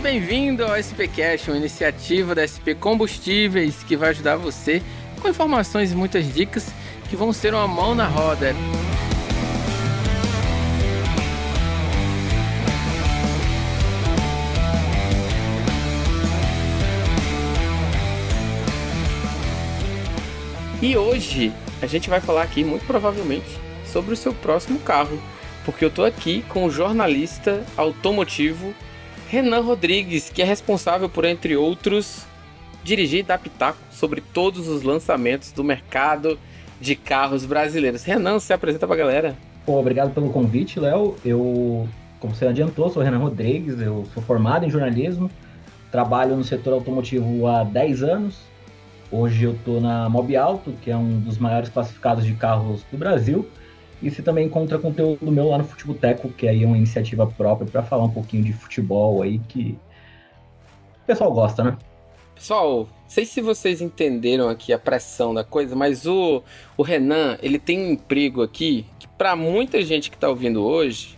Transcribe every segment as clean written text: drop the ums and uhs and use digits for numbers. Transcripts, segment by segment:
bem-vindo ao SPcast, uma iniciativa da SP Combustíveis que vai ajudar você com informações e muitas dicas que vão ser uma mão na roda. E hoje a gente vai falar aqui, muito provavelmente, sobre o seu próximo carro, porque eu tô aqui com o jornalista automotivo Renan Rodrigues, que é responsável por, entre outros, dirigir e dar pitaco sobre todos os lançamentos do mercado de carros brasileiros. Renan, se apresenta pra galera. Obrigado pelo convite, Léo. Eu, como você adiantou, sou Renan Rodrigues, eu sou formado em jornalismo, trabalho no setor automotivo há 10 anos. Hoje eu estou na Mobiauto, que é um dos maiores classificados de carros do Brasil. E você também encontra conteúdo meu lá no Futeboteco, que aí é uma iniciativa própria para falar um pouquinho de futebol aí, que o pessoal gosta, né? Pessoal, não sei se vocês entenderam aqui a pressão da coisa, mas o Renan, ele tem um emprego aqui que para muita gente que está ouvindo hoje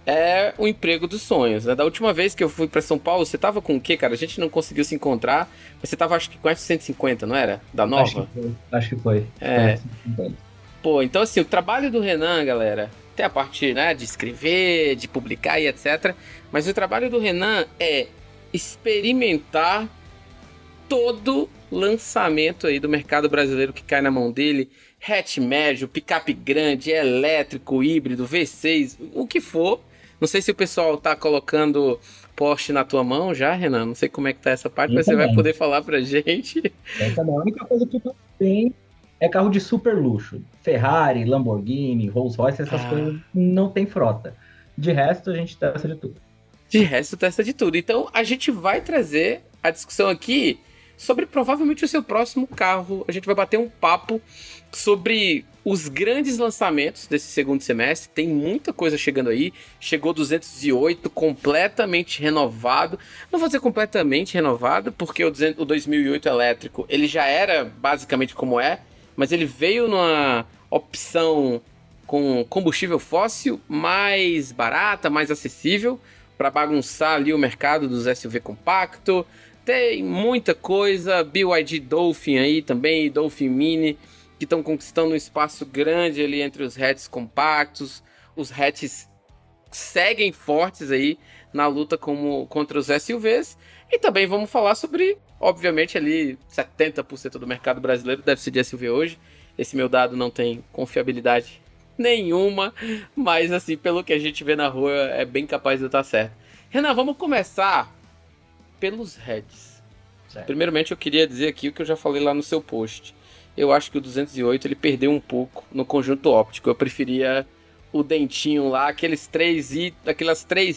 é o emprego dos sonhos, né? Da última vez que eu fui para São Paulo, você tava com o quê, cara? A gente não conseguiu se encontrar, mas você tava acho que com F-150, não era? Da nova? Acho que foi. É. Pô, então assim, o trabalho do Renan, galera, tem a parte, né, de escrever, de publicar e etc. Mas o trabalho do Renan é experimentar todo lançamento aí do mercado brasileiro que cai na mão dele. Hatch médio, picape grande, elétrico, híbrido, V6, o que for. Não sei se o pessoal tá colocando Porsche na tua mão já, Renan. Não sei como é que tá essa parte, mas você vai poder falar pra gente. Essa não. A única coisa que não tem é carro de super luxo. Ferrari, Lamborghini, Rolls Royce, essas coisas não tem frota. De resto, a gente testa de tudo. De resto, testa de tudo. Então, a gente vai trazer a discussão aqui sobre provavelmente o seu próximo carro. A gente vai bater um papo sobre os grandes lançamentos desse segundo semestre. Tem muita coisa chegando aí. Chegou 208 completamente renovado. Não vou dizer completamente renovado, porque o 2008 elétrico ele já era basicamente como é, mas ele veio numa opção com combustível fóssil mais barata, mais acessível, para bagunçar ali o mercado dos SUV compacto. Tem muita coisa, BYD Dolphin aí também, Dolphin Mini, que estão conquistando um espaço grande ali entre os hatches compactos. Os hatches seguem fortes aí na luta contra os SUVs. E também vamos falar sobre, obviamente, ali 70% do mercado brasileiro deve ser de SUV hoje. Esse meu dado não tem confiabilidade nenhuma, mas assim, pelo que a gente vê na rua, é bem capaz de eu estar certo. Renan, vamos começar pelos hatches. Primeiramente, eu queria dizer aqui o que eu já falei lá no seu post. Eu acho que o 208 ele perdeu um pouco no conjunto óptico. Eu preferia o dentinho lá, aquelas três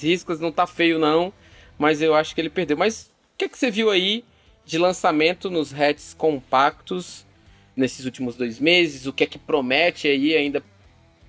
riscas, não tá feio não, mas eu acho que ele perdeu. Mas o que você viu aí de lançamento nos hatches compactos nesses últimos 2 meses? O que é que promete aí ainda?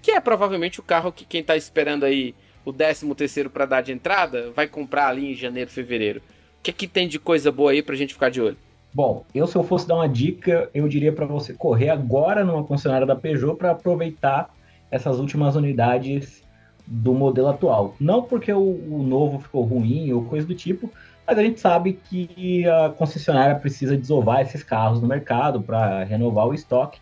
Que é provavelmente o carro que quem tá esperando aí o 13º para dar de entrada vai comprar ali em janeiro, fevereiro. O que é que tem de coisa boa aí pra gente ficar de olho? Bom, se eu fosse dar uma dica, eu diria para você correr agora numa concessionária da Peugeot para aproveitar essas últimas unidades do modelo atual. Não porque o novo ficou ruim ou coisa do tipo, mas a gente sabe que a concessionária precisa desovar esses carros no mercado para renovar o estoque.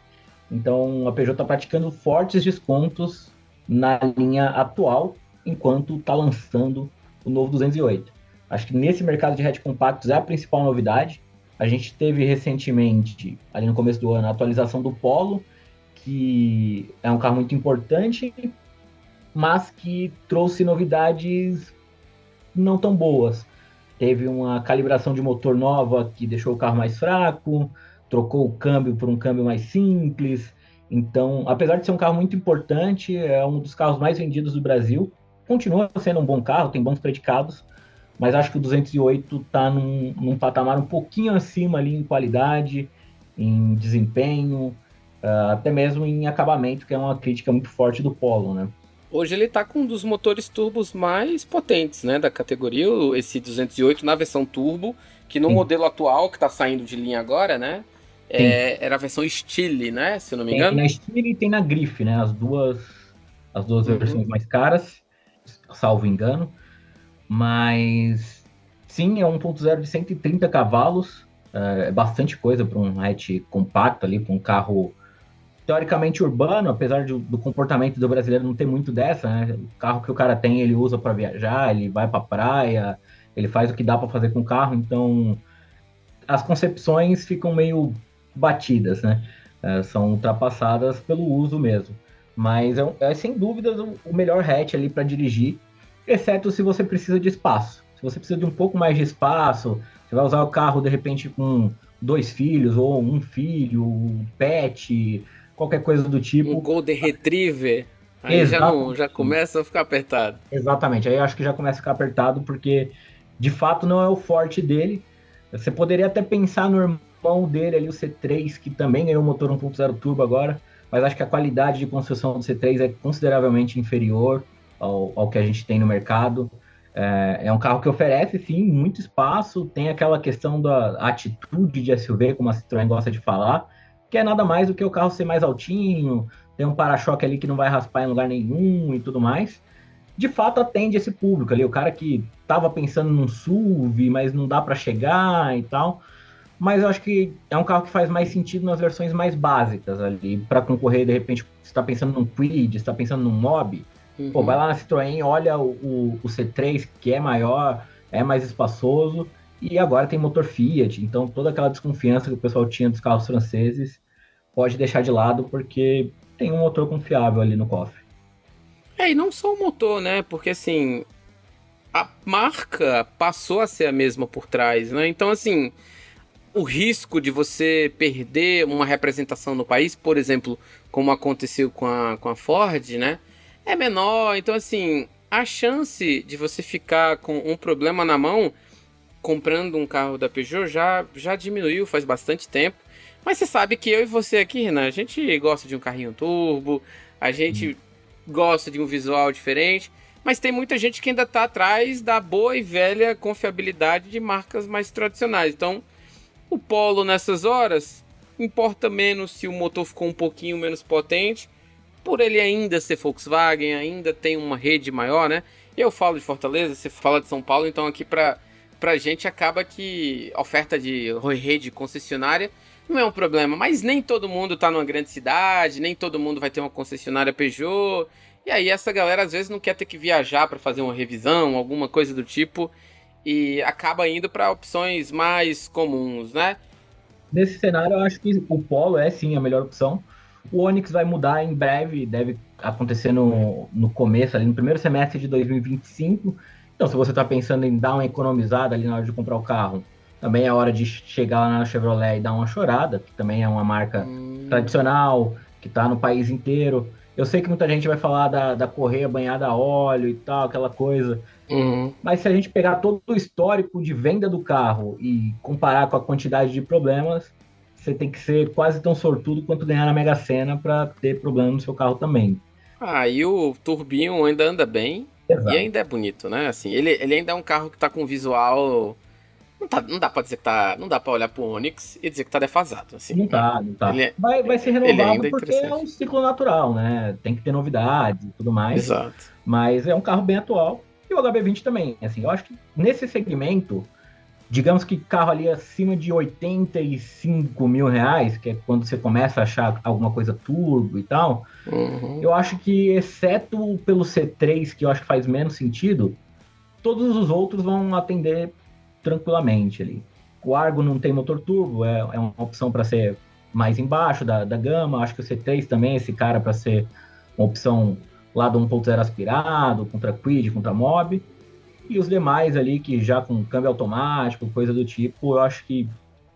Então a Peugeot está praticando fortes descontos na linha atual, enquanto está lançando o novo 208. Acho que nesse mercado de hatch compactos é a principal novidade. A gente teve recentemente, ali no começo do ano, a atualização do Polo, que é um carro muito importante, mas que trouxe novidades não tão boas. Teve uma calibração de motor nova que deixou o carro mais fraco, trocou o câmbio por um câmbio mais simples. Então, apesar de ser um carro muito importante, é um dos carros mais vendidos do Brasil. Continua sendo um bom carro, tem bons predicados, mas acho que o 208 está num patamar um pouquinho acima ali em qualidade, em desempenho, até mesmo em acabamento, que é uma crítica muito forte do Polo, né? Hoje ele está com um dos motores turbos mais potentes, né, da categoria, esse 208 na versão turbo, que no Sim. modelo atual, que está saindo de linha agora, né, era a versão Stile, né, se eu não me engano. Tem na Stile e tem na Grife, né, as duas versões mais caras, salvo engano. Mas Sim, é um 1.0 de 130 cavalos, é bastante coisa para um hatch compacto ali, para um carro teoricamente urbano, apesar do comportamento do brasileiro não ter muito dessa, né? O carro que o cara tem, ele usa para viajar, ele vai para praia, ele faz o que dá para fazer com o carro, então as concepções ficam meio batidas, né? São ultrapassadas pelo uso mesmo. Mas é sem dúvidas o melhor hatch ali para dirigir, exceto se você precisa de espaço. Se você precisa de um pouco mais de espaço, você vai usar o carro de repente com 2 filhos ou um filho, um pet, qualquer coisa do Um tipo. Golden Retriever, aí já não, já Exatamente. começa a ficar apertado. Exatamente. Aí eu acho que já começa a ficar apertado, porque de fato não é o forte dele. Você poderia até pensar no irmão dele ali, o C3, que também ganhou um motor 1.0 turbo agora, mas acho que a qualidade de construção do C3 é consideravelmente inferior ao que a gente tem no mercado. É um carro que oferece, sim, muito espaço, tem aquela questão da atitude de SUV, como a Citroën gosta de falar, que é nada mais do que o carro ser mais altinho, tem um para-choque ali que não vai raspar em lugar nenhum e tudo mais. De fato atende esse público ali, o cara que estava pensando num SUV, mas não dá para chegar e tal. Mas eu acho que é um carro que faz mais sentido nas versões mais básicas ali, para concorrer, de repente, você está pensando num Kwid, você está pensando num Mob, pô, vai lá na Citroën, olha o C3, que é maior, é mais espaçoso, e agora tem motor Fiat, então toda aquela desconfiança que o pessoal tinha dos carros franceses pode deixar de lado, porque tem um motor confiável ali no cofre. É, e não só o motor, né? Porque assim, a marca passou a ser a mesma por trás, né? Então, assim, o risco de você perder uma representação no país, por exemplo, como aconteceu com a Ford, né? É menor. Então, assim, a chance de você ficar com um problema na mão comprando um carro da Peugeot já diminuiu faz bastante tempo. Mas você sabe que eu e você aqui, Renan, a gente gosta de um carrinho turbo, a gente gosta de um visual diferente, mas tem muita gente que ainda está atrás da boa e velha confiabilidade de marcas mais tradicionais. Então, o Polo nessas horas importa menos se o motor ficou um pouquinho menos potente, por ele ainda ser Volkswagen, ainda tem uma rede maior, né? Eu falo de Fortaleza, você fala de São Paulo, então aqui pra gente acaba que a oferta de rede concessionária não é um problema, mas nem todo mundo tá numa grande cidade, nem todo mundo vai ter uma concessionária Peugeot, e aí essa galera às vezes não quer ter que viajar para fazer uma revisão, alguma coisa do tipo, e acaba indo para opções mais comuns, né? Nesse cenário, eu acho que o Polo é sim a melhor opção. O Onix vai mudar em breve, deve acontecer no começo, ali no primeiro semestre de 2025. Então, se você está pensando em dar uma economizada ali na hora de comprar o carro, também é hora de chegar lá na Chevrolet e dar uma chorada, que também é uma marca tradicional, que está no país inteiro. Eu sei que muita gente vai falar da correia banhada a óleo e tal, aquela coisa. Uhum. Mas se a gente pegar todo o histórico de venda do carro e comparar com a quantidade de problemas, você tem que ser quase tão sortudo quanto ganhar na Mega Sena para ter problema no seu carro também. Ah, e o turbinho ainda anda bem e Exato. ainda é bonito, né? Assim, ele ainda é um carro que tá com visual. Não dá pra dizer que tá. Não dá pra olhar pro Onix e dizer que tá defasado. Assim, Não né? tá, não tá. Ele, Vai ser ele renovado ainda é porque é um interessante. ciclo natural, né? Tem que ter novidades e tudo mais. Exato. Mas é um carro bem atual. E o HB20 também. Assim, eu acho que nesse segmento, digamos que carro ali acima de 85 mil reais, que é quando você começa a achar alguma coisa turbo e tal, Uhum. eu acho que, exceto pelo C3, que eu acho que faz menos sentido, todos os outros vão atender tranquilamente ali. O Argo não tem motor turbo, é uma opção para ser mais embaixo da gama. Acho que o C3 também é esse cara para ser uma opção lá do 1.0 aspirado, contra Kwid, contra Mob. E os demais ali, que já com câmbio automático, coisa do tipo, eu acho que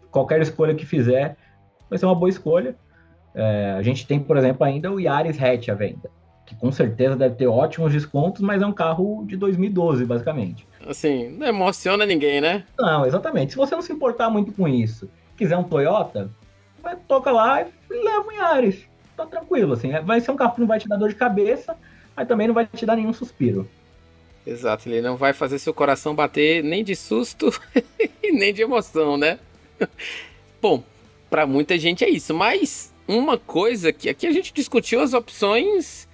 qualquer escolha que fizer vai ser uma boa escolha. A gente tem, por exemplo, ainda o Yaris Hatch à venda, que com certeza deve ter ótimos descontos, mas é um carro de 2012, basicamente. Assim, não emociona ninguém, né? Não, exatamente. Se você não se importar muito com isso, quiser um Toyota, toca lá e leva um Yaris. Tá tranquilo, assim. Vai ser um carro que não vai te dar dor de cabeça, mas também não vai te dar nenhum suspiro. Exato, ele não vai fazer seu coração bater nem de susto e nem de emoção, né? Bom, pra muita gente é isso, mas uma coisa que aqui a gente discutiu as opções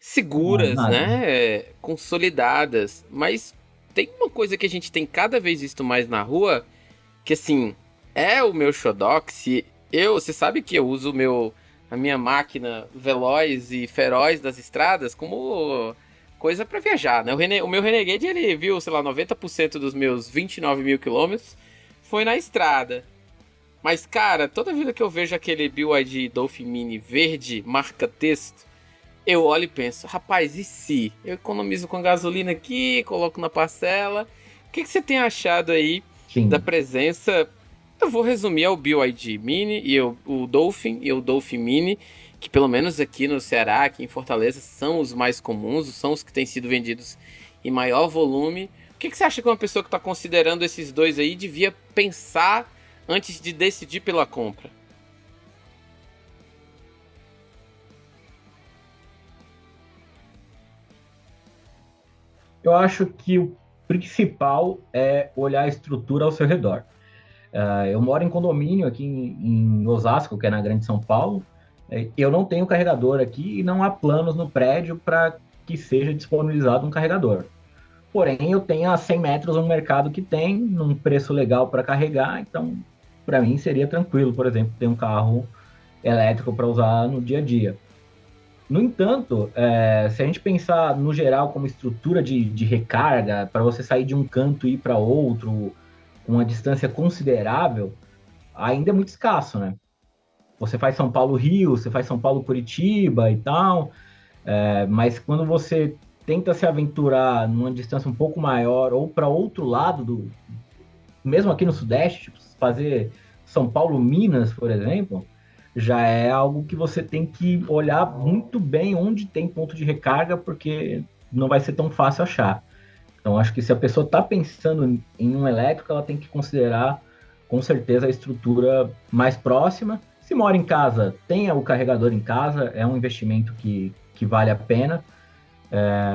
seguras, Base. né? Consolidadas, mas tem uma coisa que a gente tem cada vez visto mais na rua, que assim, é o meu xodó, que você sabe que eu uso a minha máquina veloz e feroz das estradas como coisa pra viajar, né? O meu Renegade, ele viu, sei lá, 90% dos meus 29 mil quilômetros foi na estrada. Mas, cara, toda vida que eu vejo aquele BYD Dolphin Mini verde, marca texto, eu olho e penso, rapaz, e se eu economizo com gasolina aqui, coloco na parcela? O que você tem achado aí da Sim. presença? Eu vou resumir ao BYD Mini e o Dolphin e o Dolphin Mini, que pelo menos aqui no Ceará, aqui em Fortaleza, são os mais comuns, são os que têm sido vendidos em maior volume. O que você acha que uma pessoa que está considerando esses dois aí devia pensar antes de decidir pela compra? Eu acho que o principal é olhar a estrutura ao seu redor. Eu moro em condomínio aqui em Osasco, que é na Grande São Paulo. Eu não tenho carregador aqui e não há planos no prédio para que seja disponibilizado um carregador. Porém, eu tenho a 100 metros um mercado que tem, num preço legal para carregar, então para mim seria tranquilo, por exemplo, ter um carro elétrico para usar no dia a dia. No entanto, se a gente pensar no geral como estrutura de recarga, para você sair de um canto e ir para outro, uma distância considerável, ainda é muito escasso, né? Você faz São Paulo-Rio, você faz São Paulo-Curitiba e tal, mas quando você tenta se aventurar numa distância um pouco maior ou para outro lado mesmo aqui no Sudeste, tipo, fazer São Paulo-Minas, por exemplo, já é algo que você tem que olhar muito bem onde tem ponto de recarga, porque não vai ser tão fácil achar. Então, acho que se a pessoa está pensando em um elétrico, ela tem que considerar, com certeza, a estrutura mais próxima. Se mora em casa, tenha o carregador em casa, é um investimento que vale a pena,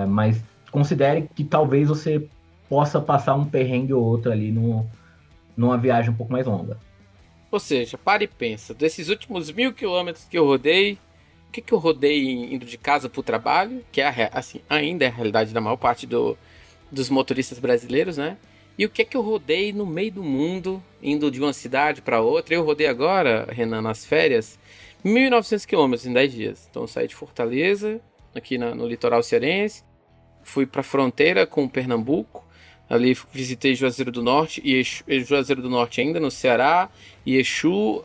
mas considere que talvez você possa passar um perrengue ou outro ali numa viagem um pouco mais longa. Ou seja, para e pensa, desses últimos 1.000 quilômetros que eu rodei, o que eu rodei indo de casa para o trabalho, que é assim, ainda é a realidade da maior parte dos motoristas brasileiros, né? E o que eu rodei no meio do mundo, indo de uma cidade para outra. Eu rodei agora, Renan, nas férias, 1.900 quilômetros em 10 dias. Então eu saí de Fortaleza, aqui no litoral cearense, fui para a fronteira com Pernambuco, ali visitei Juazeiro do Norte e Juazeiro do Norte ainda no Ceará, e Exu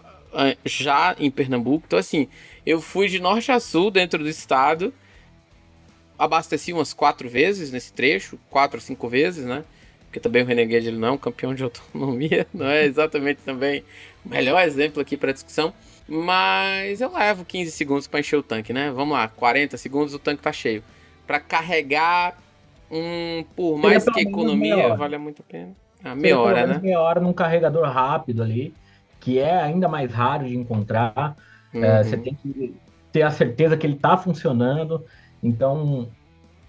já em Pernambuco. Então assim, eu fui de norte a sul dentro do estado, abasteci umas 4 vezes nesse trecho, 4 ou 5 vezes, né? Porque também o Renegade ele não é um campeão de autonomia, não é exatamente também o melhor exemplo aqui para discussão, mas eu levo 15 segundos para encher o tanque, né? Vamos lá, 40 segundos o tanque tá cheio. Para carregar, por Seria mais pelo que a menos meia economia hora. vale muito a pena. Meia Seria pelo hora, menos né? meia hora num carregador rápido ali, que é ainda mais raro de encontrar. Você Uhum. tem que ter a certeza que ele está funcionando. Então,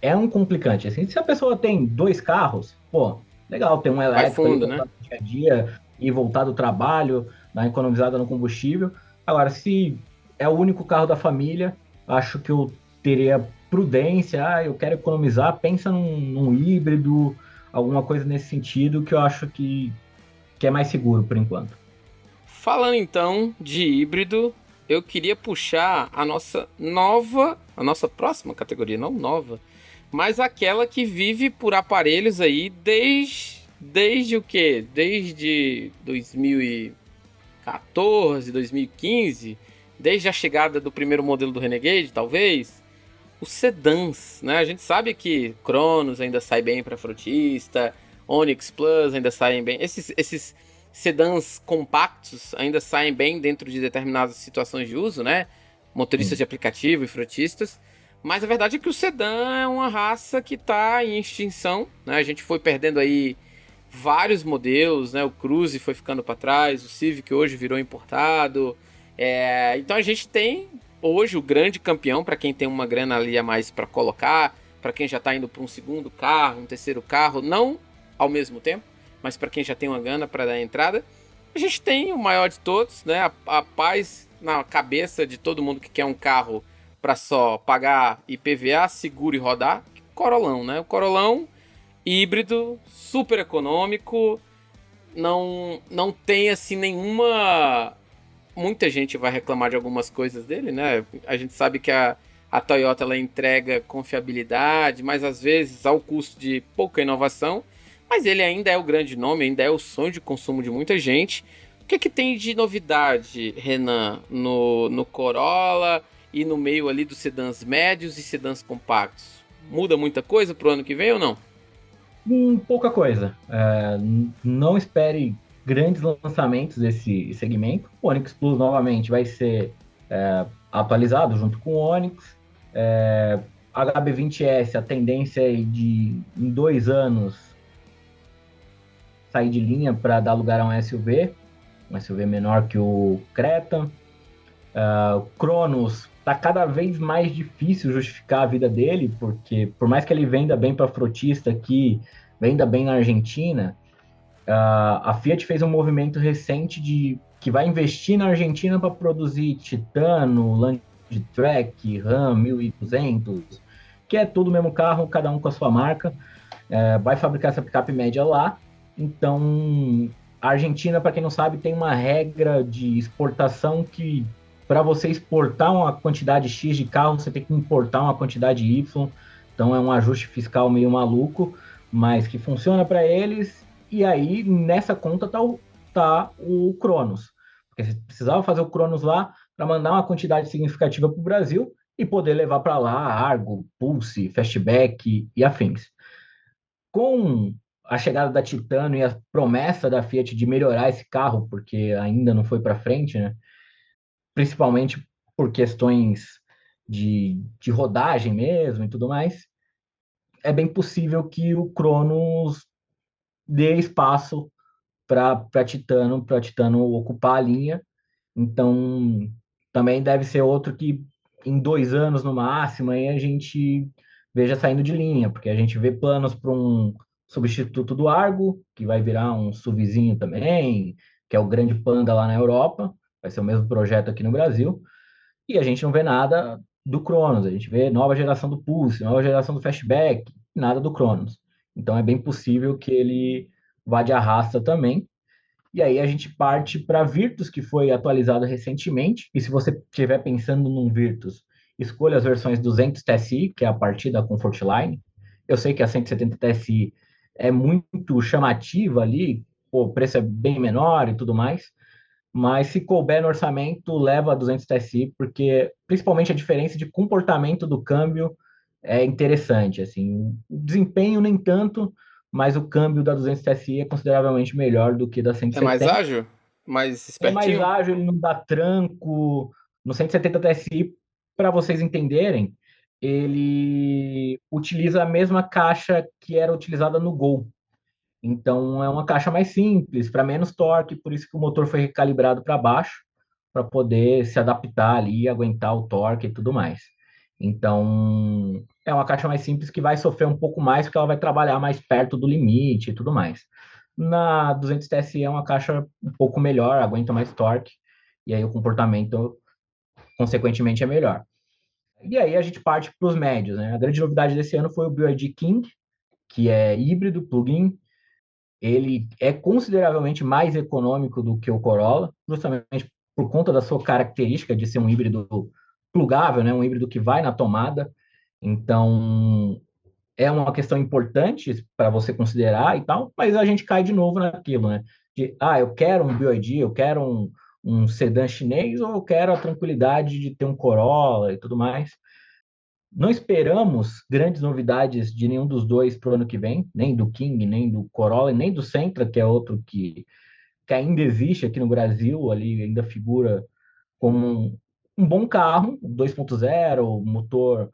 é um complicante. Assim, se a pessoa tem 2 carros, pô, legal, ter um Vai elétrico ali fundo, para né? usar no dia a dia e voltar do trabalho, dar uma economizada no combustível. Agora, se é o único carro da família, acho que eu teria prudência. Eu quero economizar, pensa num híbrido, alguma coisa nesse sentido, que eu acho que é mais seguro por enquanto. Falando então de híbrido, eu queria puxar a nossa próxima categoria, não nova, mas aquela que vive por aparelhos aí desde o quê? Desde 2014, 2015, desde a chegada do primeiro modelo do Renegade, talvez. Os sedãs, né? A gente sabe que Cronos ainda sai bem para frutista, Onix Plus ainda saem bem. Esses sedãs compactos ainda saem bem dentro de determinadas situações de uso, né? Motoristas Sim. de aplicativo e frutistas. Mas a verdade é que o sedã é uma raça que está em extinção, né? A gente foi perdendo aí vários modelos, né? O Cruze foi ficando para trás, o Civic hoje virou importado. Então a gente tem hoje o grande campeão para quem tem uma grana ali a mais para colocar, para quem já está indo para um segundo carro, um terceiro carro, não ao mesmo tempo, mas para quem já tem uma grana para dar entrada. A gente tem o maior de todos, né? A paz na cabeça de todo mundo que quer um carro para só pagar IPVA, seguro e rodar, Corolão, né? O Corolão híbrido, super econômico, não tem assim nenhuma. Muita gente vai reclamar de algumas coisas dele, né? A gente sabe que a Toyota ela entrega confiabilidade, mas às vezes ao custo de pouca inovação. Mas ele ainda é o grande nome, ainda é o sonho de consumo de muita gente. O que, que tem de novidade, Renan, no Corolla e no meio ali dos sedãs médios e sedãs compactos? Muda muita coisa pro ano que vem ou não? Pouca coisa. Não espere grandes lançamentos desse segmento. O Onix Plus novamente vai ser atualizado junto com o Onix. HB20S, a tendência é de, em 2 anos, sair de linha para dar lugar a um SUV menor que o Creta. O Cronos está cada vez mais difícil justificar a vida dele, porque por mais que ele venda bem para frotista aqui, venda bem na Argentina, a Fiat fez um movimento recente de que vai investir na Argentina para produzir Titano, Landtrek, Ram 1200, que é tudo o mesmo carro, cada um com a sua marca. Vai fabricar essa picape média lá. Então, a Argentina, para quem não sabe, tem uma regra de exportação que para você exportar uma quantidade X de carro, você tem que importar uma quantidade Y. Então é um ajuste fiscal meio maluco, mas que funciona para eles. E aí, nessa conta, tá o Cronos. Porque você precisava fazer o Cronos lá para mandar uma quantidade significativa para o Brasil e poder levar para lá Argo, Pulse, Fastback e afins. Com a chegada da Titano e a promessa da Fiat de melhorar esse carro, porque ainda não foi para frente, né? Principalmente por questões de rodagem mesmo e tudo mais, é bem possível que o Cronos dê espaço para Titano ocupar a linha. Então, também deve ser outro que em 2 anos no máximo aí a gente veja saindo de linha, porque a gente vê planos para um substituto do Argo, que vai virar um SUVzinho também, que é o grande Panda lá na Europa, vai ser o mesmo projeto aqui no Brasil, e a gente não vê nada do Cronos, a gente vê nova geração do Pulse, nova geração do Fastback, nada do Cronos. Então é bem possível que ele vá de arrasta também. E aí a gente parte para Virtus, que foi atualizado recentemente. E se você estiver pensando num Virtus, escolha as versões 200 TSI, que é a partir da Comfortline. Eu sei que a 170 TSI é muito chamativa ali, o preço é bem menor e tudo mais, mas se couber no orçamento, leva a 200 TSI, porque principalmente a diferença de comportamento do câmbio é interessante, assim, o desempenho nem tanto, mas o câmbio da 200 TSI é consideravelmente melhor do que da É mais 170. ágil? Mais É mais espertinho? ágil, ele não dá tranco. No 170 TSI, para vocês entenderem, ele utiliza a mesma caixa que era utilizada no Gol. Então é uma caixa mais simples, para menos torque, por isso que o motor foi recalibrado para baixo, para poder se adaptar ali, aguentar o torque e tudo mais. Então é uma caixa mais simples que vai sofrer um pouco mais, porque ela vai trabalhar mais perto do limite e tudo mais. Na 200 TSI é uma caixa um pouco melhor, aguenta mais torque, e aí o comportamento, consequentemente, é melhor. E aí a gente parte para os médios, né? A grande novidade desse ano foi o BYD King, que é híbrido, plug-in. Ele é consideravelmente mais econômico do que o Corolla, justamente por conta da sua característica de ser um híbrido plugável, né? Um híbrido que vai na tomada. Então, é uma questão importante para você considerar e tal, mas a gente cai de novo naquilo, né? Eu quero um BYD, eu quero um sedã chinês ou eu quero a tranquilidade de ter um Corolla e tudo mais. Não esperamos grandes novidades de nenhum dos dois para o ano que vem, nem do King, nem do Corolla, nem do Sentra, que é outro que ainda existe aqui no Brasil, ali ainda figura como um bom carro, 2.0, motor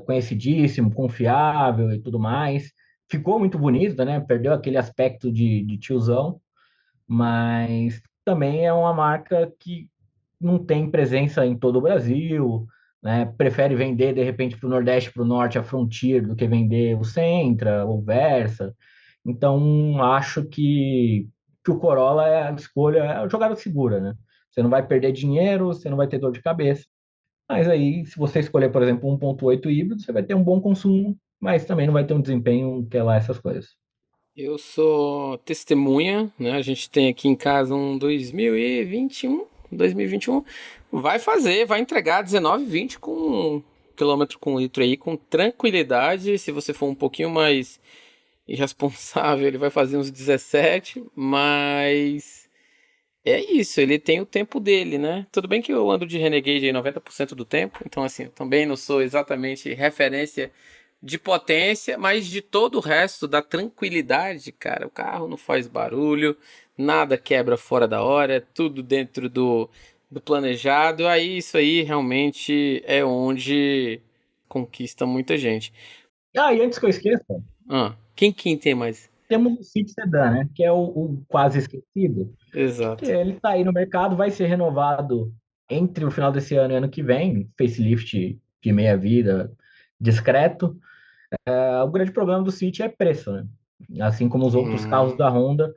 conhecidíssimo, confiável e tudo mais. Ficou muito bonito, né? Perdeu aquele aspecto de tiozão, mas também é uma marca que não tem presença em todo o Brasil, né? Prefere vender de repente para o Nordeste, para o Norte, a Frontier, do que vender o Sentra ou Versa. Então, acho que o Corolla é a escolha, é a jogada segura, né? Você não vai perder dinheiro, você não vai ter dor de cabeça. Mas aí, se você escolher, por exemplo, 1.8 híbrido, você vai ter um bom consumo mas também não vai ter um desempenho que é lá essas coisas. Eu sou testemunha, né? A gente tem aqui em casa um 2021, vai entregar 19,20 com quilômetro com litro aí, com tranquilidade. Se você for um pouquinho mais irresponsável, ele vai fazer uns 17, mas é isso, ele tem o tempo dele, né? Tudo bem que eu ando de Renegade aí 90% do tempo, então assim, eu também não sou exatamente referência de potência, mas de todo o resto da tranquilidade, cara, o carro não faz barulho, nada quebra fora da hora, é tudo dentro do planejado, aí isso aí realmente é onde conquista muita gente. Ah, e antes que eu esqueça, Quem tem mais? temos o City Sedan, né? Que é o quase esquecido. Exato. Ele está aí no mercado, vai ser renovado entre o final desse ano e ano que vem, facelift de meia vida, discreto. O grande problema do City é preço, né? Assim como os outros carros Hum, da Honda,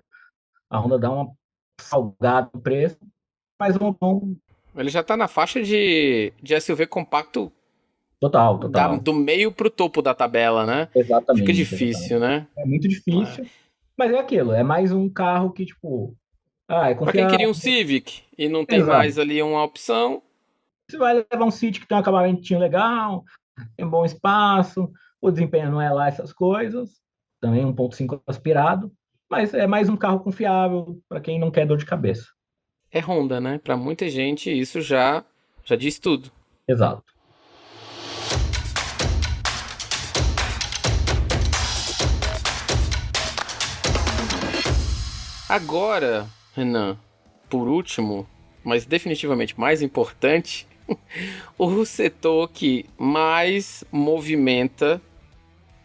a Honda dá uma salgada no preço, mas um bom ele já tá na faixa de SUV compacto total, total. do meio pro topo da tabela, né? Fica Exatamente, difícil, exatamente. né? É muito É. difícil, mas é aquilo, é mais um carro que, tipo, é Pra quem queria confiável. um Civic e não tem Exato. mais ali uma opção, Você vai levar um City que tem um acabamentinho legal, tem um bom espaço, o desempenho não é lá essas coisas, também 1.5 aspirado, mas é mais um carro confiável para quem não quer dor de cabeça. é Honda, né? Pra muita gente isso já diz tudo. Exato. Agora, Renan, por último, mas definitivamente mais importante, o setor que mais movimenta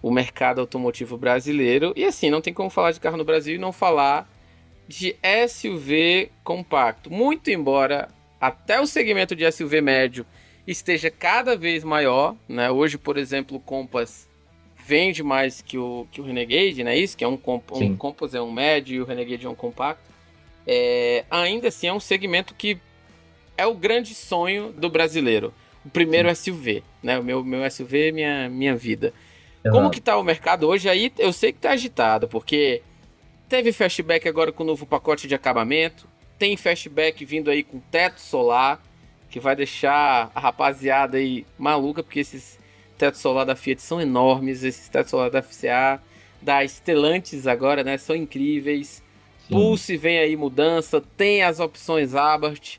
o mercado automotivo brasileiro. E assim, não tem como falar de carro no Brasil e não falar de SUV compacto. Muito embora até o segmento de SUV médio esteja cada vez maior, né? Hoje, por exemplo, o Compass vende mais que o Renegade, né? Isso que é um Sim, Compass é um médio e o Renegade é um compacto. Ainda assim é um segmento que é o grande sonho do brasileiro. O primeiro sim, SUV, né? O meu SUV, minha vida. Como que exato. tá o mercado hoje? Aí eu sei que tá agitado, porque teve fastback agora com o novo pacote de acabamento. Tem fastback vindo aí com teto solar, que vai deixar a rapaziada aí maluca, porque esses tetos solar da Fiat são enormes. Esses tetos solar da FCA, da Stellantis agora, né? São incríveis. Sim. Pulse vem aí mudança. Tem as opções Abarth,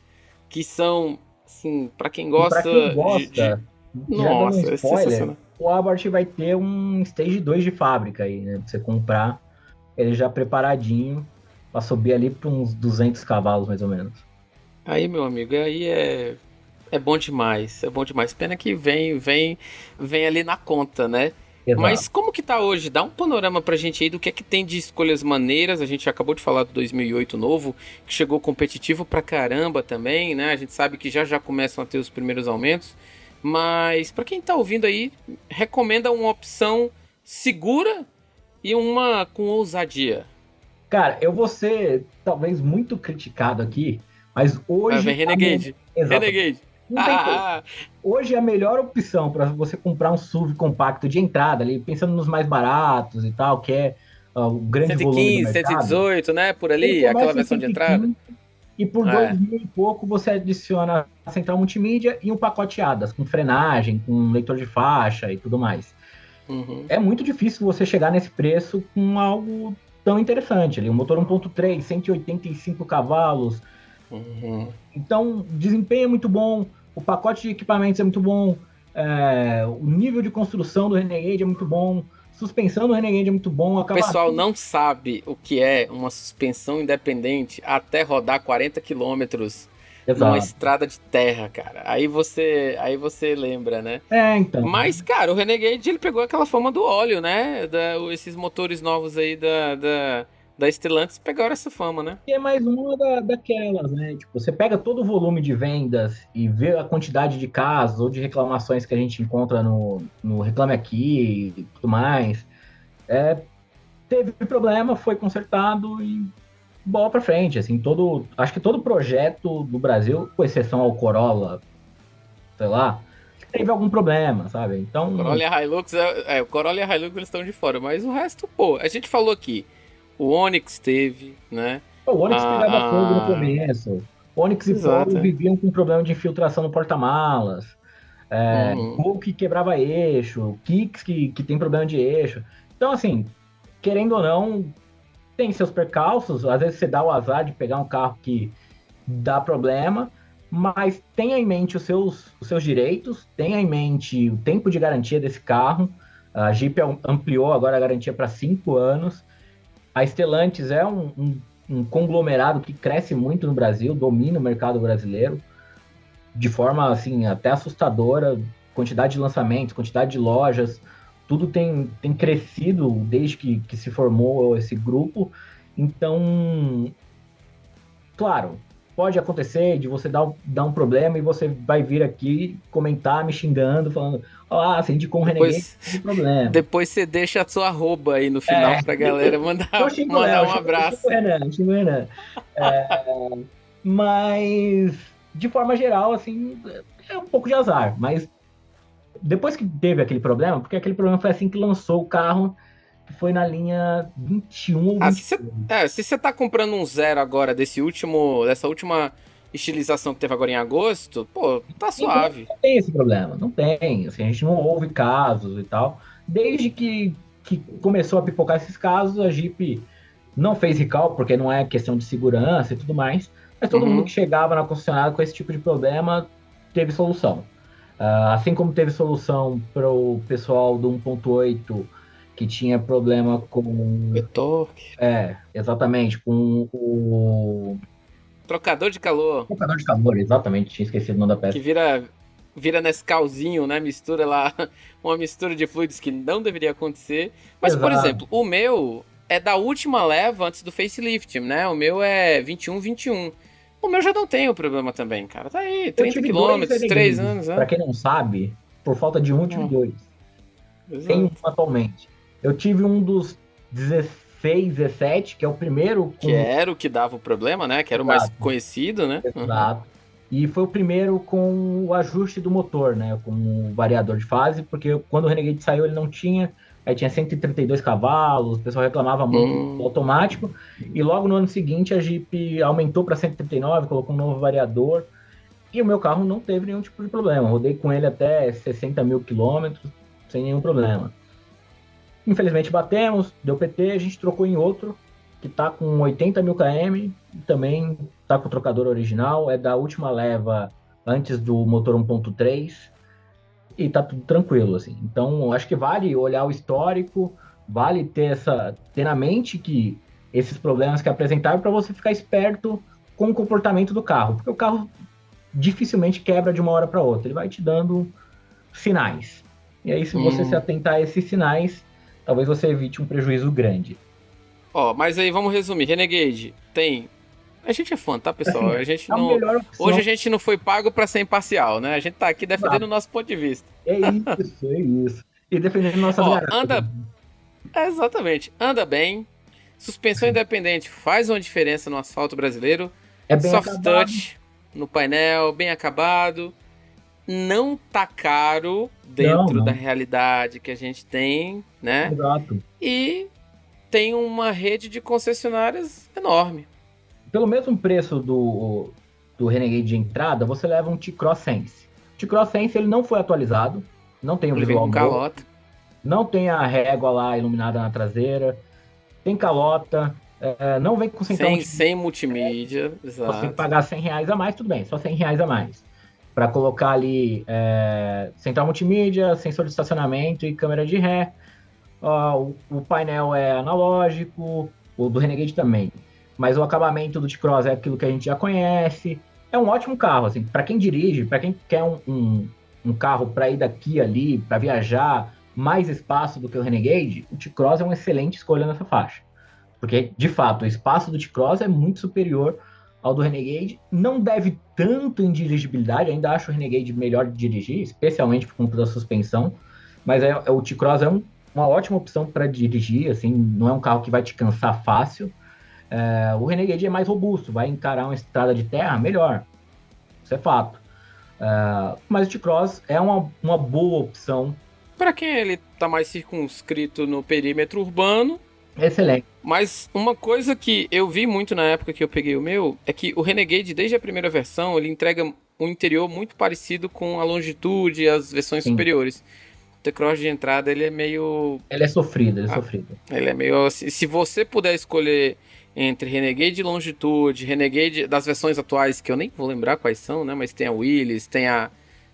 que são, assim, para quem E para gosta quem de... gosta, já dando um Nossa, é spoiler, sensacional. o Abarth vai ter um Stage 2 de fábrica aí, né? Pra você comprar ele já preparadinho para subir ali para uns 200 cavalos, mais ou menos. Aí, meu amigo, aí é bom demais, é bom demais. Pena que vem ali na conta, né? Mas Exato. como que tá hoje? Dá um panorama pra gente aí do que é que tem de escolhas maneiras. A gente acabou de falar do 2008 novo, que chegou competitivo pra caramba também, né? A gente sabe que já começam a ter os primeiros aumentos. Mas pra quem tá ouvindo aí, recomenda uma opção segura e uma com ousadia. Cara, eu vou ser talvez muito criticado aqui, mas Vai, vem hoje Renegade. exatamente. Renegade. Não tem jeito. Hoje a melhor opção para você comprar um SUV compacto de entrada ali, pensando nos mais baratos e tal, que é o grande volume do 115, mercado, 118, né? Por ele ali, aquela começa em versão de cento e entrada. quinze e por É. 2.000 e pouco você adiciona a central multimídia e um pacote ADAS, com frenagem, com leitor de faixa e tudo mais. Uhum, É muito difícil você chegar nesse preço com algo tão interessante ali. Um motor 1.3, 185 cavalos. uhum. Então, desempenho é muito bom, o pacote de equipamentos é muito bom, o nível de construção do Renegade é muito bom, suspensão do Renegade é muito bom, O pessoal acabamento. não sabe o que é uma suspensão independente até rodar 40 quilômetros numa Exato. estrada de terra, cara. Aí você lembra, né? Então. Mas, cara, o Renegade ele pegou aquela fama do óleo, né? Esses motores novos aí da Stellantis pegaram essa fama, né? E é mais uma daquelas, né? Tipo, você pega todo o volume de vendas e vê a quantidade de casos ou de reclamações que a gente encontra no Reclame Aqui e tudo mais. Teve problema, foi consertado e bola para frente. Assim, acho que todo projeto do Brasil, com exceção ao Corolla, sei lá, teve algum problema, sabe? Então, Corolla e Hilux, o Corolla e a Hilux eles estão de fora, mas o resto, pô, a gente falou aqui, o Onix teve, né? pô, o Onix pegava fogo no A... começo. Onix e Polo Exato, é. viviam com problema de infiltração no porta-malas. Uhum. Gol que quebrava eixo, Kicks que tem problema de eixo. Então, assim, querendo ou não, tem seus percalços. Às vezes você dá o azar de pegar um carro que dá problema, mas tenha em mente os seus direitos, tenha em mente o tempo de garantia desse carro. A Jeep ampliou agora a garantia para 5 anos. A Stellantis é um conglomerado que cresce muito no Brasil, domina o mercado brasileiro de forma assim até assustadora, quantidade de lançamentos, quantidade de lojas, tudo tem crescido desde que se formou esse grupo. Então, claro, pode acontecer de você dar um problema e você vai vir aqui comentar me xingando, falando, ah, você indicou um Renegade, Depois, não tem problema. depois você deixa a sua arroba aí no final É, pra galera eu mandar, xingo o mandar Léo, um eu xingo o abraço. Renan, eu xingo o Renan. Mas, de forma geral, assim, é um pouco de azar. Mas depois que teve aquele problema, porque aquele problema foi assim que lançou o carro, que foi na linha 21 ou Ah, 22. se você tá comprando um zero agora dessa última estilização que teve agora em agosto, pô, tá Tem problema, suave. não tem esse problema, não tem. Assim, a gente não ouve casos e tal. Desde que começou a pipocar esses casos, a Jeep não fez recall, porque não é questão de segurança e tudo mais. Mas todo mundo que Uhum. chegava na concessionária com esse tipo de problema teve solução. Assim como teve solução para o pessoal do 1.8 que tinha problema com. Torque. Exatamente, com o Trocador de calor, trocador de calor, exatamente, tinha esquecido o nome da que peça. vira Nescauzinho, né? Mistura lá, uma mistura de fluidos que não deveria acontecer. Mas, por Exato. exemplo, o meu é da última leva antes do facelift, né? O meu é 21-21. O meu já não tem o problema também, cara. Tá aí, Eu 30 tive dois quilômetros, 3 Renegades, anos, para né? quem não sabe, por falta de um, eu tive Hum, dois. Tenho um exato. atualmente. Eu tive um dos 16, 17, que é o primeiro Que com. era o que dava o problema, né? Que era o mais Exato, conhecido, né? Uhum. exato. E foi o primeiro com o ajuste do motor, né? Com o variador de fase, porque quando o Renegade saiu ele não tinha. Aí tinha 132 cavalos, o pessoal reclamava muito do Hum, automático. E logo no ano seguinte a Jeep aumentou para 139, colocou um novo variador. E o meu carro não teve nenhum tipo de problema. Rodei com ele até 60 mil quilômetros, sem nenhum problema. Infelizmente batemos, deu PT, a gente trocou em outro, que tá com 80 mil km, e também tá com o trocador original, é da última leva antes do motor 1.3, e tá tudo tranquilo, assim. Então, acho que vale olhar o histórico, vale ter na mente que esses problemas que apresentaram para você ficar esperto com o comportamento do carro, porque o carro dificilmente quebra de uma hora para outra, ele vai te dando sinais. E aí, se você se hum. atentar a esses sinais, talvez você evite um prejuízo grande. Ó, mas aí vamos resumir. Renegade tem. A gente é fã, tá, pessoal? Assim, A gente a não. melhor Hoje opção, a gente não foi pago pra ser imparcial, né? A gente tá aqui defendendo o nosso ponto de vista. é isso, é isso. E defendendo nossas Ó, garagens. anda. Exatamente. Anda bem. Suspensão independente faz uma diferença no asfalto brasileiro. É bem Soft acabado. touch no painel, bem acabado. Não tá caro Não, dentro da não. realidade que a gente tem, né? Exato. E tem uma rede de concessionárias enorme. Pelo mesmo preço do Renegade de entrada, você leva um T-Cross Sense. O T-Cross Sense ele não foi atualizado, não tem o Ele vem visual com novo, calota. não tem a régua lá iluminada na traseira, tem calota, não vem com central Sem multimídia. multimídia, Você tem que exato. pagar R$ 100 a mais, tudo bem, só R$ 100 a mais. Para colocar ali central multimídia, sensor de estacionamento e câmera de ré. O painel é analógico, o do Renegade também. Mas o acabamento do T-Cross é aquilo que a gente já conhece. É um ótimo carro, assim, para quem dirige, para quem quer um carro para ir daqui e ali, para viajar, mais espaço do que o Renegade, o T-Cross é uma excelente escolha nessa faixa. Porque, de fato, o espaço do T-Cross é muito superior ao do Renegade. Não deve tanto em dirigibilidade, ainda acho o Renegade melhor de dirigir, especialmente por conta da suspensão. Mas o T-Cross é uma ótima opção para dirigir, assim, não é um carro que vai te cansar fácil. O Renegade é mais robusto, vai encarar uma estrada de terra melhor, isso é fato. Mas o T-Cross é uma boa opção. Para quem ele tá mais circunscrito no perímetro urbano. Excelente. Mas uma coisa que eu vi muito na época que eu peguei o meu é que o Renegade, desde a primeira versão, ele entrega um interior muito parecido com a Longitude e as versões Sim. superiores. O T-Cross de entrada, ele é meio... Ele é sofrido, ele é sofrido. Ele é meio assim, se você puder escolher entre Renegade e Longitude, Renegade das versões atuais, que eu nem vou lembrar quais são, né? Mas tem a Willys, tem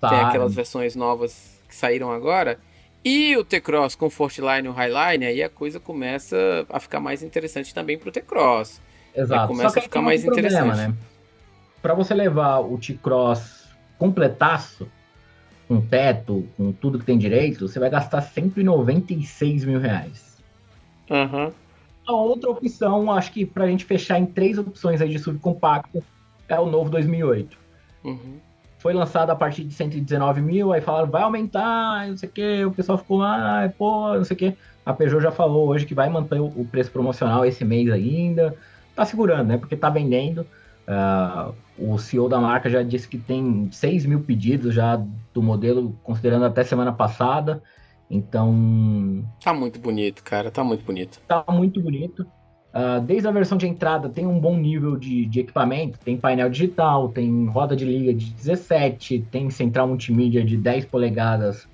aquelas versões novas que saíram agora. E o T-Cross com o Fortline e o Highline, aí a coisa começa a ficar mais interessante também pro T-Cross. Exato. Começa Só que a ficar tem mais outro problema, interessante. né? Para você levar o T-Cross completaço, com teto, com tudo que tem direito, você vai gastar R$196 mil. Aham. A outra opção, acho que pra gente fechar em 3 opções aí de subcompacto, é o novo 2008. Uhum. Foi lançado a partir de 119 mil, aí falaram, vai aumentar, não sei o que, o pessoal ficou, pô, não sei o que. A Peugeot já falou hoje que vai manter o preço promocional esse mês ainda. Tá segurando, né? Porque tá vendendo. O CEO da marca já disse que tem 6 mil pedidos já do modelo, considerando até semana passada. Então, Tá muito bonito, cara. Tá muito bonito. tá muito bonito. Desde a versão de entrada tem um bom nível de equipamento, tem painel digital, tem roda de liga de 17, tem central multimídia de 10 polegadas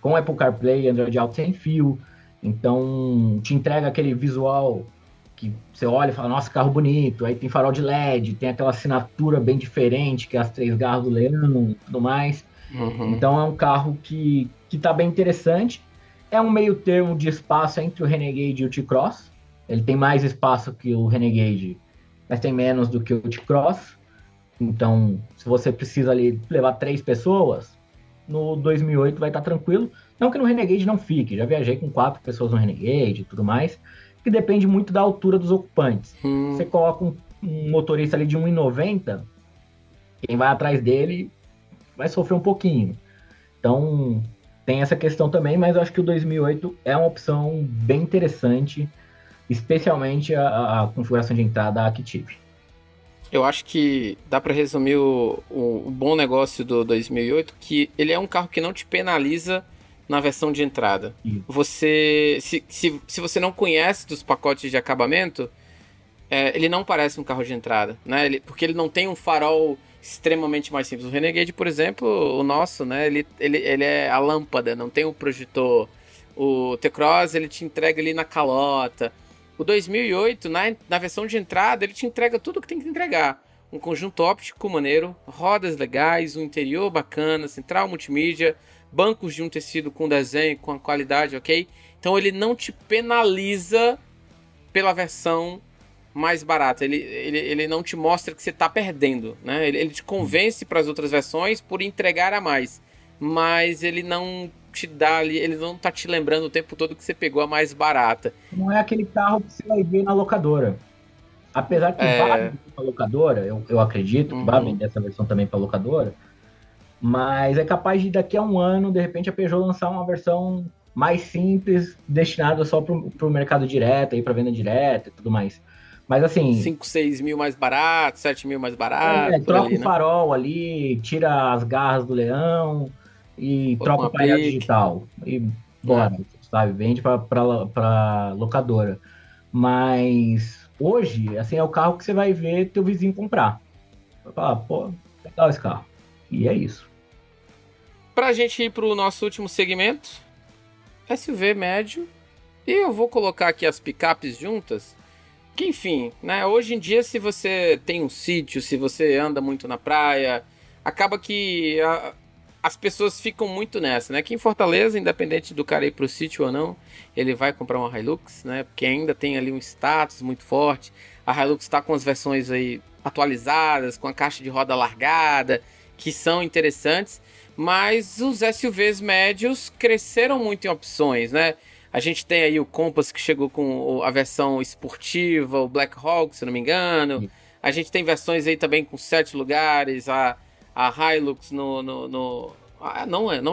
com Apple CarPlay, Android Auto sem fio. Então, te entrega aquele visual que você olha e fala, nossa, carro bonito. Aí tem farol de LED, tem aquela assinatura bem diferente, que é as 3 garras do leão e tudo mais. Uhum. Então, é um carro que tá bem interessante. É um meio termo de espaço entre o Renegade e o T-Cross. Ele tem mais espaço que o Renegade, mas tem menos do que o T-Cross. Então, se você precisa ali levar 3 pessoas, no 2008 vai estar tranquilo. Não que no Renegade não fique, já viajei com 4 pessoas no Renegade e tudo mais, que depende muito da altura dos ocupantes. Você coloca um motorista ali de 1,90, quem vai atrás dele vai sofrer um pouquinho. Então, tem essa questão também, mas eu acho que o 2008 é uma opção bem interessante, especialmente a configuração de entrada da Active. Eu acho que dá para resumir o bom negócio do 2008, que ele é um carro que não te penaliza na versão de entrada. Você, se você não conhece dos pacotes de acabamento, ele não parece um carro de entrada, né? Porque ele não tem um farol extremamente mais simples. O Renegade, por exemplo, o nosso, né? Ele é a lâmpada, não tem o projetor. O T-Cross, ele te entrega ali na calota. O 2008, na versão de entrada, ele te entrega tudo o que tem que entregar. Um conjunto óptico maneiro, rodas legais, um interior bacana, central multimídia, bancos de um tecido com desenho, com a qualidade, ok? Então ele não te penaliza pela versão mais barata. Ele não te mostra que você está perdendo, né? Ele te convence para as outras versões por entregar a mais. Mas ele não te dá ali, ele não tá te lembrando o tempo todo que você pegou a mais barata. Não é aquele carro que você vai ver na locadora. Apesar que vai vender para locadora, eu acredito que vai vender essa versão também para locadora, mas é capaz de daqui a um ano, de repente, a Peugeot lançar uma versão mais simples, destinada só para o mercado direto, para venda direta e tudo mais. Mas assim... 5, 6 mil mais barato, 7 mil mais barato. Troca ali, o farol ali, tira as garras do leão e troca o painel digital. E bora, sabe? Vende para locadora. Mas hoje, assim, é o carro que você vai ver teu vizinho comprar. Vai falar, pô, legal esse carro. E é isso. Pra gente ir pro nosso último segmento, SUV médio. E eu vou colocar aqui as picapes juntas. Que, enfim, né? Hoje em dia, se você tem um sítio, se você anda muito na praia, acaba que as pessoas ficam muito nessa, né? Aqui em Fortaleza, independente do cara ir pro sítio ou não, ele vai comprar uma Hilux, né? Porque ainda tem ali um status muito forte. A Hilux tá com as versões aí atualizadas, com a caixa de roda largada, que são interessantes. Mas os SUVs médios cresceram muito em opções, né? A gente tem aí o Compass, que chegou com a versão esportiva, o Black Hawk, se não me engano. A gente tem versões aí também com 7 lugares, a Hilux não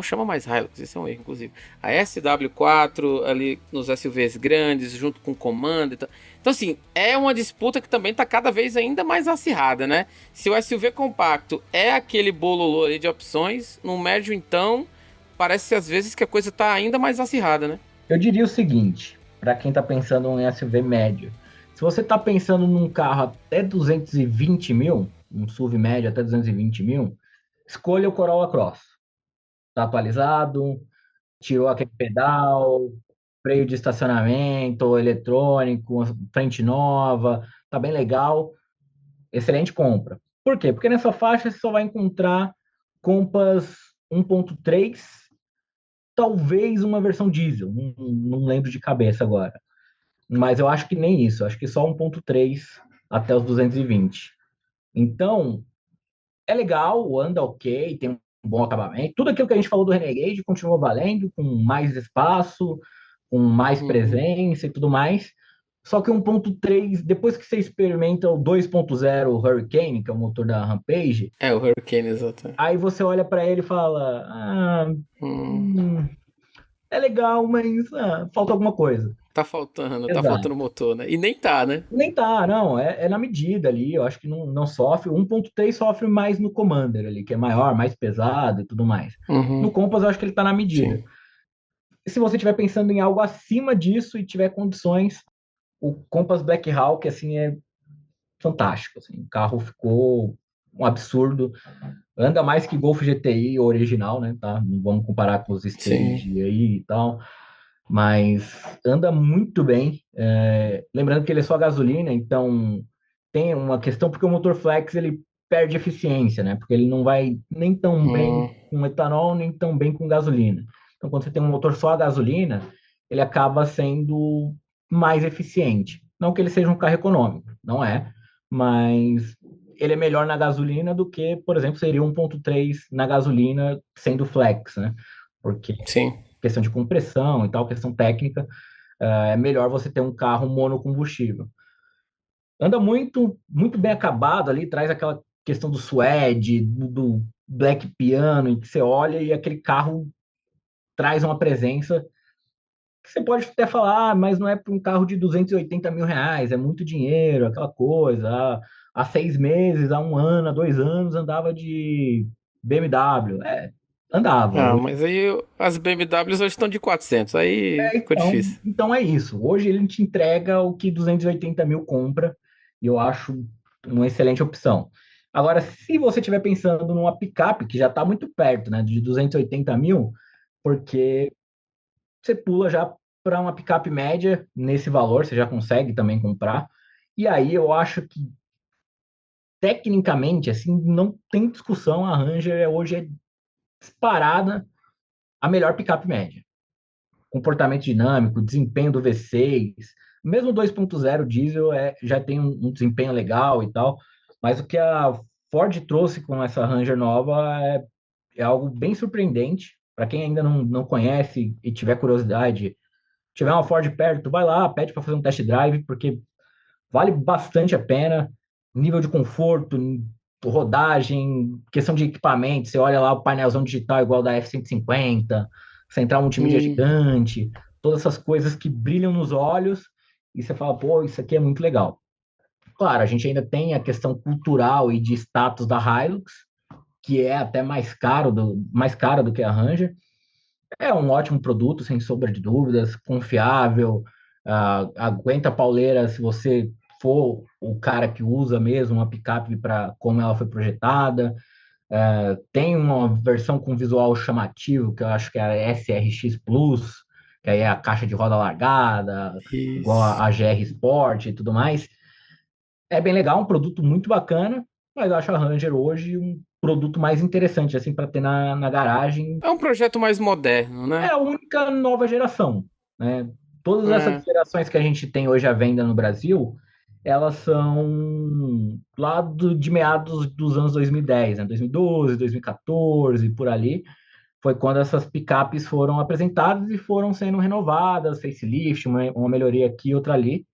chama mais Hilux, esse é um erro, inclusive. A SW4 ali nos SUVs grandes, junto com o Commander. Então, assim, é uma disputa que também tá cada vez ainda mais acirrada, né? Se o SUV compacto é aquele bololô ali de opções, no médio, então, parece às vezes que a coisa tá ainda mais acirrada, né? Eu diria o seguinte, para quem está pensando em SUV médio, se você está pensando num carro até 220 mil, um SUV médio até 220 mil, escolha o Corolla Cross. Está atualizado, tirou aquele pedal, freio de estacionamento eletrônico, frente nova, tá bem legal, excelente compra. Por quê? Porque nessa faixa você só vai encontrar Compass 1.3, talvez uma versão diesel, não lembro de cabeça agora. Mas eu acho que nem isso, acho que só 1.3 até os 220. Então, é legal, anda ok, tem um bom acabamento. Tudo aquilo que a gente falou do Renegade continua valendo, com mais espaço, com mais Uhum. presença e tudo mais. Só que 1.3, depois que você experimenta o 2.0 Hurricane, que é o motor da Rampage, É, o Hurricane, exato. aí você olha para ele e fala: Hum, hum, é legal, mas falta alguma coisa. tá Exato. faltando motor, né? E nem tá, né? Nem tá, não, é na medida ali, eu acho que não sofre. O 1.3 sofre mais no Commander ali, que é maior, mais pesado e tudo mais. No Uhum, Compass eu acho que ele tá na medida. sim. E se você estiver pensando em algo acima disso e tiver condições, o Compass Black Hawk, assim, é fantástico, assim. O carro ficou um absurdo. Anda mais que Golf GTI original, né, tá? Não vamos comparar com os Sim. Stage aí e tal, mas anda muito bem. Lembrando que ele é só gasolina, então tem uma questão porque o motor flex ele perde eficiência, né? Porque ele não vai nem tão bem Hum, com etanol, nem tão bem com gasolina. Então, quando você tem um motor só a gasolina, ele acaba sendo mais eficiente. Não que ele seja um carro econômico, não é, mas ele é melhor na gasolina do que, por exemplo, seria 1.3 na gasolina sendo flex, né? Porque sim. questão de compressão e tal, questão técnica, é melhor você ter um carro monocombustível. Anda muito bem acabado ali, traz aquela questão do suede, do black piano, em que você olha e aquele carro traz uma presença que você pode até falar, mas não é para um carro de 280 mil reais, é muito dinheiro, aquela coisa. Há 6 meses, há um ano, há 2 anos, andava de BMW. Andava. Ah, mas aí as BMWs hoje estão de 400, aí ficou difícil. Então é isso. Hoje ele te entrega o que 280 mil compra, e eu acho uma excelente opção. Agora, se você estiver pensando numa picape, que já está muito perto, né, de 280 mil, porque você pula já para uma picape média nesse valor, você já consegue também comprar. E aí eu acho que, tecnicamente, assim, não tem discussão, a Ranger hoje é disparada a melhor picape média. Comportamento dinâmico, desempenho do V6, mesmo 2.0 diesel já tem um desempenho legal e tal, mas o que a Ford trouxe com essa Ranger nova é algo bem surpreendente. Para quem ainda não conhece e tiver curiosidade, tiver uma Ford perto, vai lá, pede para fazer um test drive, porque vale bastante a pena. Nível de conforto, rodagem, questão de equipamento. Você olha lá o painelzão digital igual da F-150, central multimídia Hum, gigante, todas essas coisas que brilham nos olhos e você fala, pô, isso aqui é muito legal. Claro, a gente ainda tem a questão cultural e de status da Hilux, que é até mais cara do que a Ranger. É um ótimo produto, sem sombra de dúvidas, confiável, aguenta a pauleira se você for o cara que usa mesmo uma picape para como ela foi projetada. Tem uma versão com visual chamativo, que eu acho que é a SRX Plus, que aí é a caixa de roda largada, igual isso. a GR Sport e tudo mais. É bem legal, um produto muito bacana, mas eu acho a Ranger hoje um produto mais interessante, assim, para ter na garagem. É um projeto mais moderno, É né? a única nova geração, né? Todas essas É. gerações que a gente tem hoje à venda no Brasil, elas são de meados dos anos 2010, né? 2012, 2014, por ali. Foi quando essas picapes foram apresentadas e foram sendo renovadas, facelift, uma melhoria aqui, outra ali.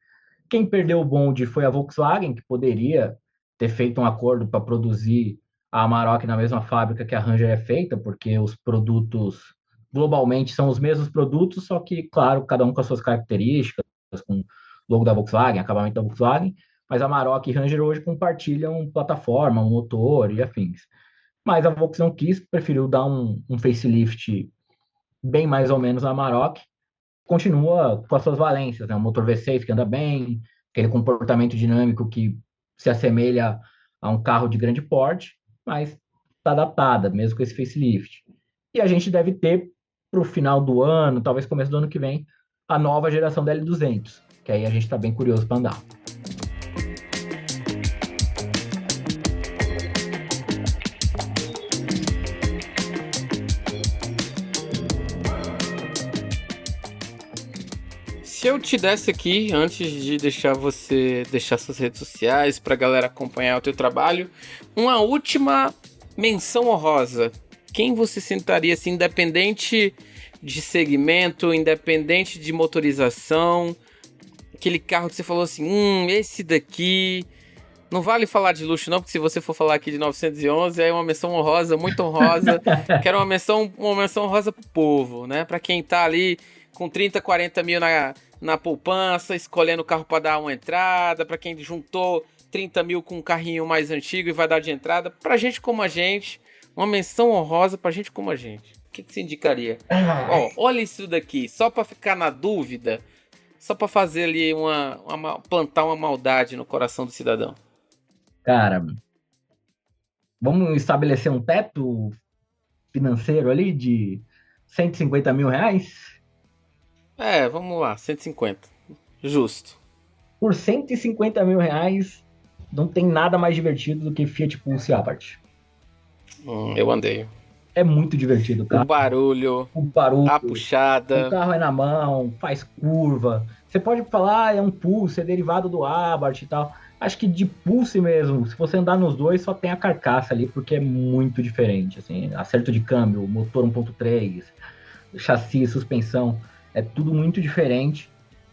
Quem perdeu o bonde foi a Volkswagen, que poderia ter feito um acordo para produzir a Amarok na mesma fábrica que a Ranger é feita, porque os produtos globalmente são os mesmos produtos, só que, claro, cada um com as suas características, com logo da Volkswagen, acabamento da Volkswagen, mas a Maroc e Ranger hoje compartilham plataforma, motor e afins. Mas a Volkswagen não quis, preferiu dar um facelift bem mais ou menos na Maroc, continua com as suas valências, né? Um motor V6 que anda bem, aquele comportamento dinâmico que se assemelha a um carro de grande porte, mas está adaptada, mesmo com esse facelift. E a gente deve ter, para o final do ano, talvez começo do ano que vem, a nova geração da L200, que aí a gente está bem curioso para andar. Se eu te desse aqui, antes de deixar você deixar suas redes sociais pra galera acompanhar o teu trabalho, uma última menção honrosa, quem você sentaria assim, independente de segmento, independente de motorização, aquele carro que você falou assim, esse daqui... Não vale falar de luxo não, porque se você for falar aqui de 911, é uma menção honrosa, muito honrosa. Quero uma menção honrosa pro povo, né? Pra quem tá ali com 30, 40 mil na poupança, escolhendo o carro para dar uma entrada, para quem juntou 30 mil com um carrinho mais antigo e vai dar de entrada. Pra gente como a gente, uma menção honrosa pra gente como a gente. O que você indicaria? Ó, olha isso daqui, só pra ficar na dúvida, só pra fazer ali plantar uma maldade no coração do cidadão. Cara, vamos estabelecer um teto financeiro ali de 150 mil reais? Vamos lá, 150. Justo. Por 150 mil reais, não tem nada mais divertido do que Fiat Pulse Abarth. Eu andei. É muito divertido, cara. O barulho, a puxada. O carro é na mão, faz curva. Você pode falar, é um Pulse, é derivado do Abarth e tal. Acho que de Pulse mesmo, se você andar nos dois, só tem a carcaça ali, porque é muito diferente. Assim, acerto de câmbio, motor 1.3, chassi, suspensão, é tudo muito diferente.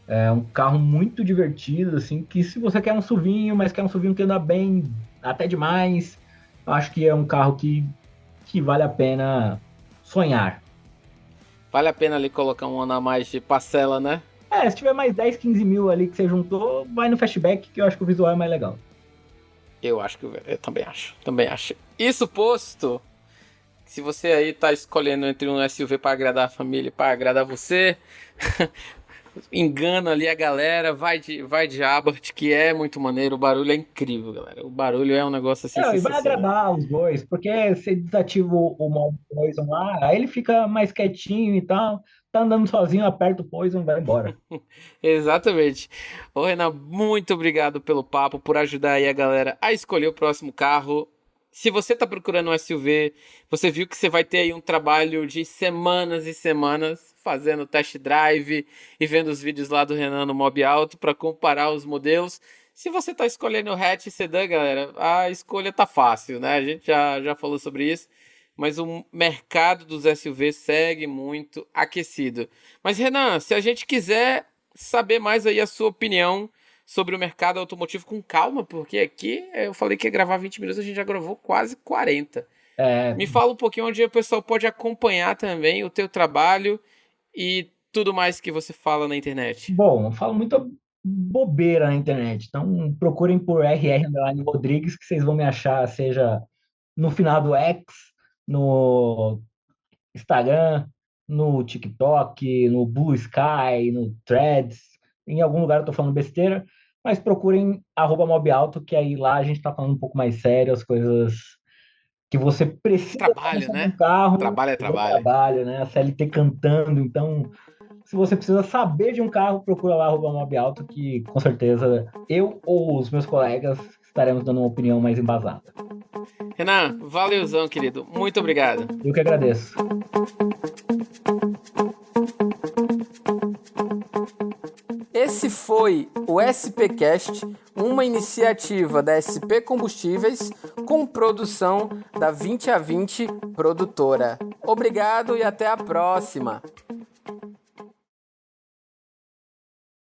É um carro muito divertido, assim, que se você quer um SUVinho, mas quer um SUVinho que anda bem, até demais, acho que é um carro que vale a pena sonhar. Vale a pena ali colocar um ano a mais de parcela, né? Se tiver mais 10, 15 mil ali que você juntou, vai no Fastback, que eu acho que o visual é mais legal. Eu também acho. Isso posto, se você aí tá escolhendo entre um SUV para agradar a família e para agradar você, engana ali a galera, vai de Abarth, que é muito maneiro, o barulho é incrível, galera. O barulho é um negócio assim... E vai agradar os dois, porque você desativa o modo Poison lá, aí ele fica mais quietinho e tal, tá andando sozinho, aperta o Poison e vai embora. Exatamente. Ô Renan, muito obrigado pelo papo, por ajudar aí a galera a escolher o próximo carro. Se você tá procurando um SUV, você viu que você vai ter aí um trabalho de semanas e semanas fazendo test drive e vendo os vídeos lá do Renan no Mob Auto para comparar os modelos. Se você tá escolhendo o hatch e sedã, galera, a escolha tá fácil, né? A gente já falou sobre isso, mas o mercado dos SUVs segue muito aquecido. Mas Renan, se a gente quiser saber mais aí a sua opinião sobre o mercado automotivo, com calma, porque aqui eu falei que ia gravar 20 minutos, a gente já gravou quase 40. Me fala um pouquinho onde o pessoal pode acompanhar também o teu trabalho e tudo mais que você fala na internet. Bom, eu falo muita bobeira na internet, então procurem por RR_Rodrigues que vocês vão me achar, seja no final do X, no Instagram, no TikTok, no Blue Sky, no Threads, em algum lugar eu tô falando besteira, mas procurem @mobiauto, que aí lá a gente tá falando um pouco mais sério, as coisas que você precisa Trabalho, né? um carro. Trabalho é trabalho. Trabalho, né? A CLT cantando, então se você precisa saber de um carro, procura lá @mobiauto, que com certeza eu ou os meus colegas estaremos dando uma opinião mais embasada. Renan, valeuzão, querido. Muito obrigado. Eu que agradeço. Esse foi o SPcast, uma iniciativa da SP Combustíveis com produção da 20 a 20 produtora. Obrigado e até a próxima!